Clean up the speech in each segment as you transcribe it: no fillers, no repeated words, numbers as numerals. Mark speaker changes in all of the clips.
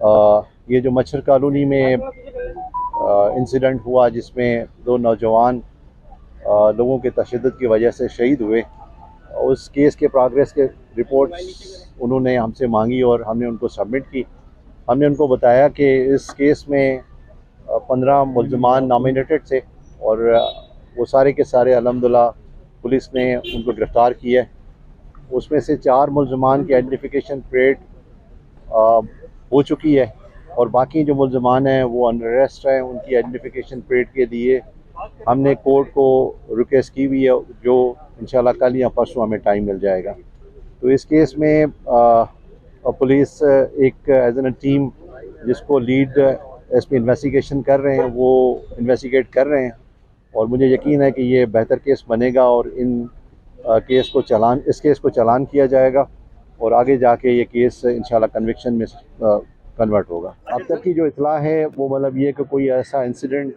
Speaker 1: ये जो मच्छर कॉलोनी में इंसिडेंट हुआ जिसमें दो नौजवान लोगों के तशद्दुद की वजह से शहीद हुए, उस केस के प्रोग्रेस के रिपोर्ट्स उन्होंने हमसे मांगी और हमने उनको सबमिट की। हमने उनको बताया कि इस केस में 15 मुल्ज़मान नॉमिनेटेड थे और वो सारे के सारे अल्हम्दुलिल्लाह पुलिस ने उनको गिरफ़्तार किया है। उसमें से 4 मुल्ज़मान की आइडेंटिफिकेशन परेड हो चुकी है और बाकी जो मुल्ज़मान हैं वो अंडर अरेस्ट हैं। उनकी आइडेंटिफिकेशन परेड के लिए हमने कोर्ट को रिक्वेस्ट की हुई है, जो इंशाल्लाह कल या परसों हमें टाइम मिल जाएगा। तो इस केस में पुलिस एक एज एन टीम जिसको लीड एसपी इन्वेस्टिगेशन कर रहे हैं, वो इन्वेस्टिगेट कर रहे हैं और मुझे यकीन है कि ये बेहतर केस बनेगा और इस केस को चालान किया जाएगा और आगे जाके ये केस इंशाल्लाह कन्विक्शन में कन्वर्ट होगा। अब तक की जो इतला है वो मतलब ये कि कोई ऐसा इंसिडेंट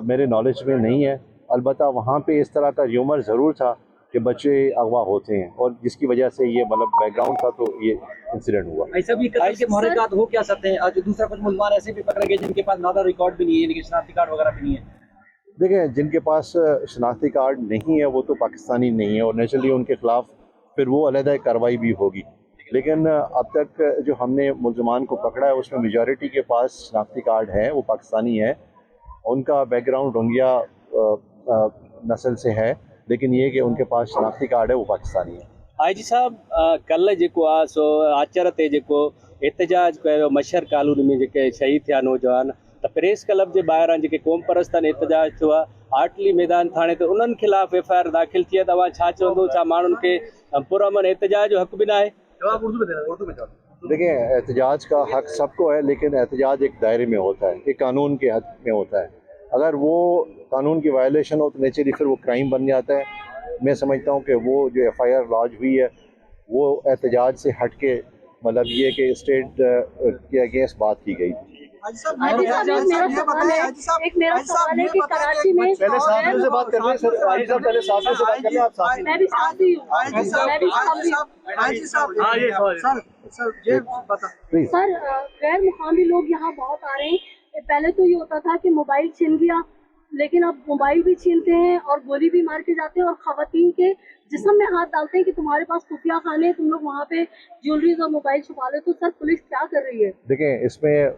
Speaker 1: मेरे नॉलेज में नहीं है। अलबत्ता वहाँ पे इस तरह का र्यूमर ज़रूर था कि बच्चे अगवा होते हैं और जिसकी वजह से ये मतलब बैकग्राउंड था, तो ये इंसिडेंट हुआ।
Speaker 2: ऐसा भी कत्ल के मुहर्रिकात हो क्या सकते हैं? आज दूसरा कुछ मुल्ज़मान ऐसे भी पकड़े गए जिनके पास नादा रिकॉर्ड भी नहीं है, यानी कि शनाख्ती कार्ड वगैरह भी नहीं है।
Speaker 1: देखें, जिनके पास शनाख्ती कार्ड नहीं है वो तो पाकिस्तानी नहीं है और नेचुरली उनके ख़िलाफ़ फिर वो अलहदा कार्रवाई भी होगी। लेकिन अब तक जो हमने मुल्ज़मान को पकड़ा है उसमें मेजॉरिटी के पास शनाख्ती कार्ड है, वो पाकिस्तानी है। उनका बैकग्राउंड रोहिंग्या नस्ल से है, लेकिन ये कि उनके पास शनाख्ती कार्ड है, वो पाकिस्तानी है।
Speaker 2: आईजी साहब, कल जेको आहे सो आचर ते जेको एहतजाज कयो मशहर कॉलोनी में जेके शहीद थिया नौजवान, त प्रेस क्लब जे ॿाहिरां जेके क़ौम परस्तनि एहतजाज थियो आहे आटली मैदान थाणे ते, उन्हनि ख़िलाफ़ FIR दाख़िल थी आहे। तव्हां छा चवंदो, छा माण्हुनि खे पुरअमन एहतजाज जो हक़ बि न आहे? जवाब उर्दू में देना, उर्दू में जवाब।
Speaker 1: देखिए, एहतजाज का हक़ सबको है, लेकिन एहतजाज एक दायरे में होता है, एक कानून के हद में होता है। अगर वो कानून की वायलेशन हो तो नेचुरली फिर वो क्राइम बन जाता है। मैं समझता हूँ कि वो जो FIR लॉन्च हुई है वो एहतजाज से हट के मतलब ये कि स्टेट के अगेंस्ट बात की गई।
Speaker 3: हाजी साहब, एक मेरा सवाल है कि कराची में
Speaker 1: पहले साथियों से बात कर रहे हैं सर, हाजी साहब पहले साथियों से बात कर रहे हैं। आप साथी
Speaker 3: मैं भी साथी हूँ। सर, गैर मुकामी लोग यहाँ बहुत आ रहे हैं। पहले तो ये होता था कि मोबाइल छीन गया, लेकिन अब मोबाइल भी छीनते हैं और गोली भी मार के जाते हैं और खवातीन के जिस्म में हाथ डालते हैं कि तुम्हारे पास खुफिया खाने हैं, तुम लोग वहाँ पे ज्वेलरीज और मोबाइल छुपा ले। तो सर, पुलिस क्या कर रही है?
Speaker 1: देखें, इसमें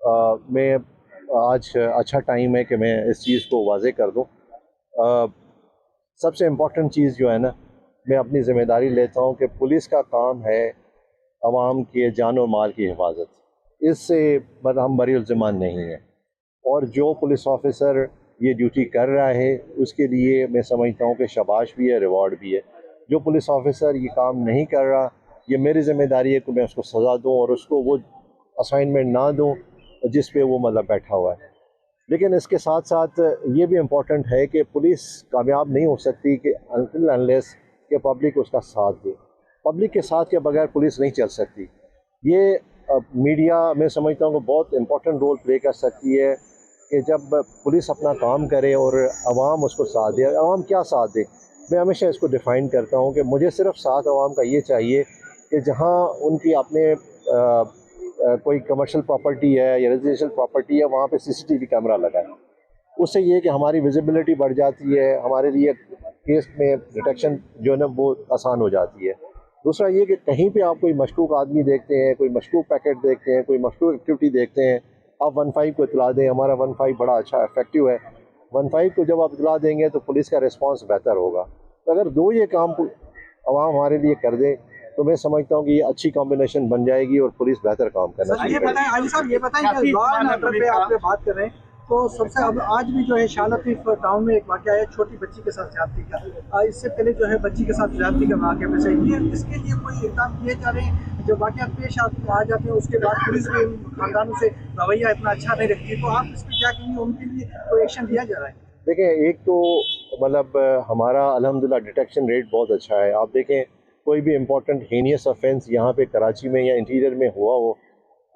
Speaker 1: मैं आज अच्छा टाइम है कि मैं इस चीज़ को वाज़े कर दूं। सबसे इम्पोर्टेंट चीज़ जो है ना, मैं अपनी ज़िम्मेदारी लेता हूं कि पुलिस का काम है आवाम के जान और माल की हिफाजत। इससे मतलब हम बरी ज़िम्मा नहीं है और जो पुलिस ऑफिसर ये ड्यूटी कर रहा है उसके लिए मैं समझता हूँ कि शाबाश भी है, रिवॉर्ड भी है। जो पुलिस ऑफिसर ये काम नहीं कर रहा, ये मेरी ज़िम्मेदारी है कि मैं उसको सज़ा दूँ और उसको वो असाइनमेंट ना दूँ जिस पे वो मतलब बैठा हुआ है। लेकिन इसके साथ साथ ये भी इम्पोर्टेंट है कि पुलिस कामयाब नहीं हो सकती कि अनटिल अनलेस कि पब्लिक उसका साथ दे। पब्लिक के साथ के बगैर पुलिस नहीं चल सकती। ये मीडिया मैं समझता हूँ कि बहुत इम्पोर्टेंट रोल प्ले कर सकती है कि जब पुलिस अपना काम करे और आवाम उसको साथ दे। आवाम क्या साथ दे, मैं हमेशा इसको डिफ़ाइन करता हूँ कि मुझे सिर्फ साथ आवाम का ये चाहिए कि जहाँ उनकी अपने कोई कमर्शियल प्रॉपर्टी है या रेजिडेंशियल प्रॉपर्टी है वहाँ पे CCTV कैमरा लगा है। उससे ये कि हमारी विजिबिलिटी बढ़ जाती है, हमारे लिए केस में डिटेक्शन जो है ना वो आसान हो जाती है। दूसरा ये कि कहीं पे आप कोई मशकूक आदमी देखते हैं, कोई मशकूक पैकेट देखते हैं, कोई मशकूक एक्टिविटी देखते हैं, आप 15 को इतला दें। हमारा 15 बड़ा अच्छा इफेक्टिव है। 15 को जब आप इतला देंगे तो पुलिस का रिस्पांस बेहतर होगा। तो अगर दो ये काम आवाम हमारे लिए कर दें तो मैं समझता हूँ कि ये अच्छी कॉम्बिनेशन बन जाएगी और पुलिस बेहतर काम करना चाहिए।
Speaker 3: ये बताएं आली साहब, ये बताएं कि लॉ एंड ऑर्डर पे आप बात कर रहे हैं, तो सबसे अब आज भी जो है शाह लतीफ़ टाउन में एक वाक़या है छोटी बच्ची के साथ ज्यादती का। इससे पहले जो है बच्ची के साथ ज्यादती का वाक़या पेश है। इसके लिए कोई इक़दाम किए जा रहे हैं? जब वाक़या पेश आ जाते हैं उसके बाद पुलिस भी खानदानों से रवैया इतना अच्छा नहीं रखती है, तो आप इस पर क्या कहेंगे? उनके लिए कोई एक्शन लिया जा रहा है?
Speaker 1: देखें, एक तो मतलब हमारा अल्हम्दुलिल्लाह डिटेक्शन रेट बहुत अच्छा है। आप देखें, कोई भी इम्पोर्टेंट हीनियस ऑफेंस यहाँ पे कराची में या इंटीरियर में हुआ हो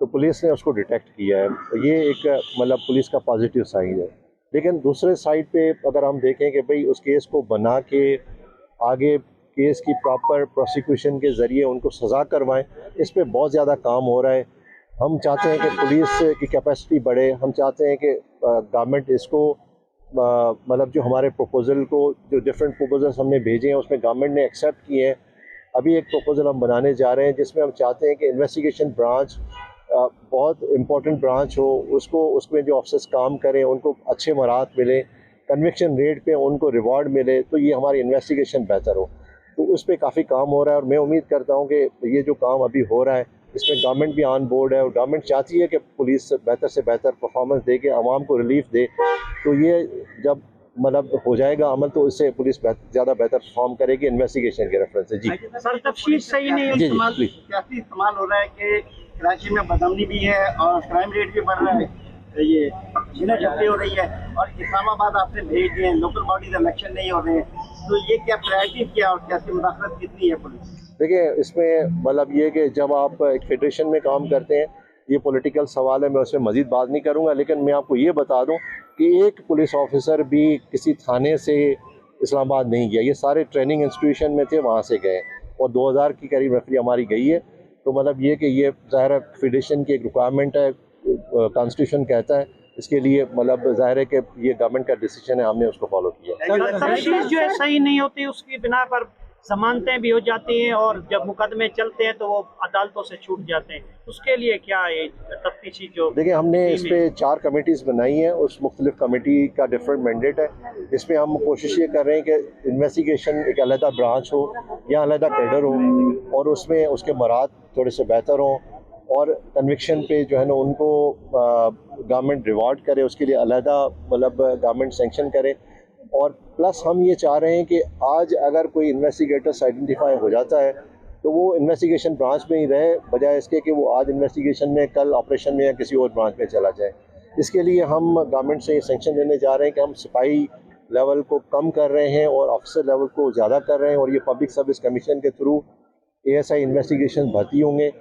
Speaker 1: तो पुलिस ने उसको डिटेक्ट किया है। तो ये एक मतलब पुलिस का पॉजिटिव साइन है। लेकिन दूसरे साइड पे अगर हम देखें कि भाई उस केस को बना के आगे केस की प्रॉपर प्रोसिक्यूशन के ज़रिए उनको सज़ा करवाएं, इस पे बहुत ज़्यादा काम हो रहा है। हम चाहते हैं कि पुलिस की कैपेसिटी बढ़े, हम चाहते हैं कि गवर्नमेंट इसको मतलब जो हमारे प्रपोज़ल को, जो डिफरेंट प्रपोजल्स हमने भेजे हैं उसमें गवर्नमेंट ने एक्सेप्ट किए हैं। अभी एक प्रपोज़ल हम बनाने जा रहे हैं जिसमें हम चाहते हैं कि इन्वेस्टिगेशन ब्रांच बहुत इम्पोर्टेंट ब्रांच हो, उसमें जो ऑफिसर्स काम करें उनको अच्छे मराहत मिले, कन्विक्शन रेट पे उनको रिवॉर्ड मिले, तो ये हमारी इन्वेस्टिगेशन बेहतर हो। तो उस पर काफ़ी काम हो रहा है और मैं उम्मीद करता हूँ कि ये जो काम अभी हो रहा है इसमें गवर्नमेंट भी ऑन बोर्ड है और गवर्नमेंट चाहती है कि पुलिस बेहतर से बेहतर परफॉर्मेंस दे के आवाम को रिलीफ दे। तो ये जब मतलब हो जाएगा अमल तो इससे पुलिस ज़्यादा बेहतर परफॉर्म करेगी इन्वेस्टिगेशन के रेफरेंस से। जी
Speaker 4: सर, तफसील सही नहीं है, सियासी इस्तेमाल हो रहा है कि कराची में बदअमनी भी है और क्राइम रेट भी बढ़ रहा है, ये छीना झपटी हो रही है और इस्लामाबाद आपने भेज दिए, लोकल बॉडीज इलेक्शन नहीं हो रहे हैं, तो ये क्या प्रायोरिटी क्या और कैसी मुदाखलत कितनी है पुलिस?
Speaker 1: देखिए इसमें मतलब ये कि जब आप एक फेडरेशन में काम करते हैं, ये पॉलिटिकल सवाल है, मैं उसमें मज़ीद बात नहीं करूँगा, लेकिन मैं आपको ये बता दूँ कि एक पुलिस ऑफिसर भी किसी थाने से इस्लामाबाद नहीं गया, ये सारे ट्रेनिंग इंस्टीट्यूशन में थे, वहाँ से गए और 2000 की करीब रेफरी हमारी गई है। तो मतलब ये कि ये ज़ाहिर है फेडरेशन की एक रिक्वायरमेंट है, कॉन्स्टिट्यूशन कहता है, इसके लिए मतलब ज़ाहिर है कि ये गवर्नमेंट का डिसीजन है, हमने उसको फॉलो किया।
Speaker 4: तफसील जो है सही नहीं होती, उसकी बिना पर जमानतें भी हो जाती हैं और जब मुकदमे चलते हैं तो वो अदालतों से छूट जाते हैं, उसके लिए क्या है तफ्तीशी जो? देखिए
Speaker 1: हमने इस पे 4 कमेटीज़ बनाई हैं, उस मुख्तलिफ कमेटी का डिफरेंट मैंडेट है। इसमें हम कोशिश ये कर रहे हैं कि इन्वेस्टिगेशन एक अलहदा ब्रांच हो या अलहदा कैडर हो और उसमें उसके मराहत थोड़े से बेहतर हों और कन्विक्शन पे जो है ना उनको गवर्नमेंट रिवॉर्ड करे, उसके लिए अलहदा मतलब गवर्नमेंट सेंक्शन करे। और प्लस हम ये चाह रहे हैं कि आज अगर कोई इन्वेस्टिगेटर्स आइडेंटिफाई हो जाता है तो वो इन्वेस्टिगेशन ब्रांच में ही रहे, बजाय इसके कि वो आज इन्वेस्टिगेशन में कल ऑपरेशन में या किसी और ब्रांच में चला जाए। इसके लिए हम गवर्नमेंट से ये सेंक्शन लेने जा रहे हैं कि हम सिपाही लेवल को कम कर रहे हैं और ऑफिसर लेवल को ज़्यादा कर रहे हैं और ये पब्लिक सर्विस कमीशन के थ्रू ASI इन्वेस्टिगेशन भर्ती होंगे।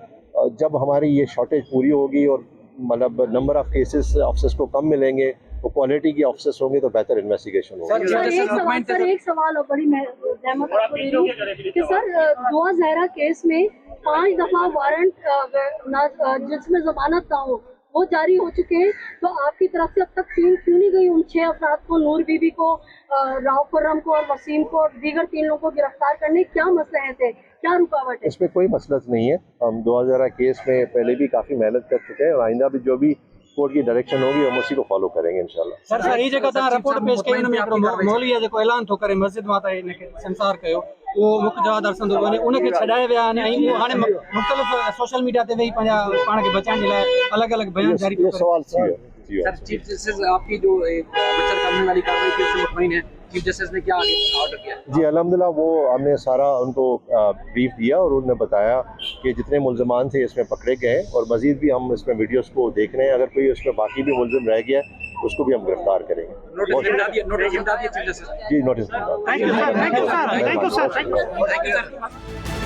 Speaker 1: जब हमारी ये शॉर्टेज पूरी होगी और मतलब नंबर ऑफ़ केसेस ऑफिसर्स को कम मिलेंगे, वो क्वालिटी की ऑफिसर्स होंगे तो बेहतर इन्वेस्टिगेशन होगा।
Speaker 5: सर एक सवाल और बड़ी रहमत आपको दे दूं कि सर दुआ ज़हरा केस में 5 दफ़ा वारंट जिसमें जमानत ना हो वो जारी हो चुके हैं, तो आपकी तरफ से अब तक टीम क्यों नहीं गई उन 6 अफराद को, नूर बीबी को, राव खुर्रम को और वसीम को और दीगर 3 लोगों को गिरफ्तार करने? क्या मसले थे, क्या रुकावट है?
Speaker 1: इसमें कोई मसला नहीं है। हम 2000 केस में पहले भी काफ़ी मेहनत कर चुके हैं और आइंदा भी जो भी कोर्ट की डायरेक्शन होगी हम उसी को फॉलो करेंगे इंशाल्लाह।
Speaker 6: सर ये जगह तव्हां रिपोर्ट पेश कई उनमें मौलवी जेको ऐलान थो करे मस्जिद मां त इनखे संसार कयो, उहो मुख्य जवाबदार संदो वने उनखे छडाए विया आहिनि ऐं उहो हाणे मुख़्तलिफ़ सोशल मीडिया ते वेही पंहिंजा पाण खे बचाइण जे लाइ अलॻि-अलॻि बयान जारी
Speaker 1: ये सवाल थी है।
Speaker 7: सर चीफ जस्टिस आपकी जो बचत करने वाली कार्रवाई की उससे मुतमईन है, चीफ जस्टिस ने क्या ऑर्डर किया?
Speaker 1: जी अल्हम्दुलिल्लाह, वो हमने सारा उनको ब्रीफ दिया और उन्होंने बताया कि जितने मुल्ज़िमान थे इसमें पकड़े गए और मज़ीद भी हम इसमें वीडियोस को देख रहे हैं, अगर कोई उसमें बाकी भी मुल्ज़िम रह गया उसको भी हम गिरफ्तार करेंगे।
Speaker 7: नोटिस मिला दिया चीफ जस्टिस?
Speaker 1: जी नोटिस।
Speaker 4: Thank you sir.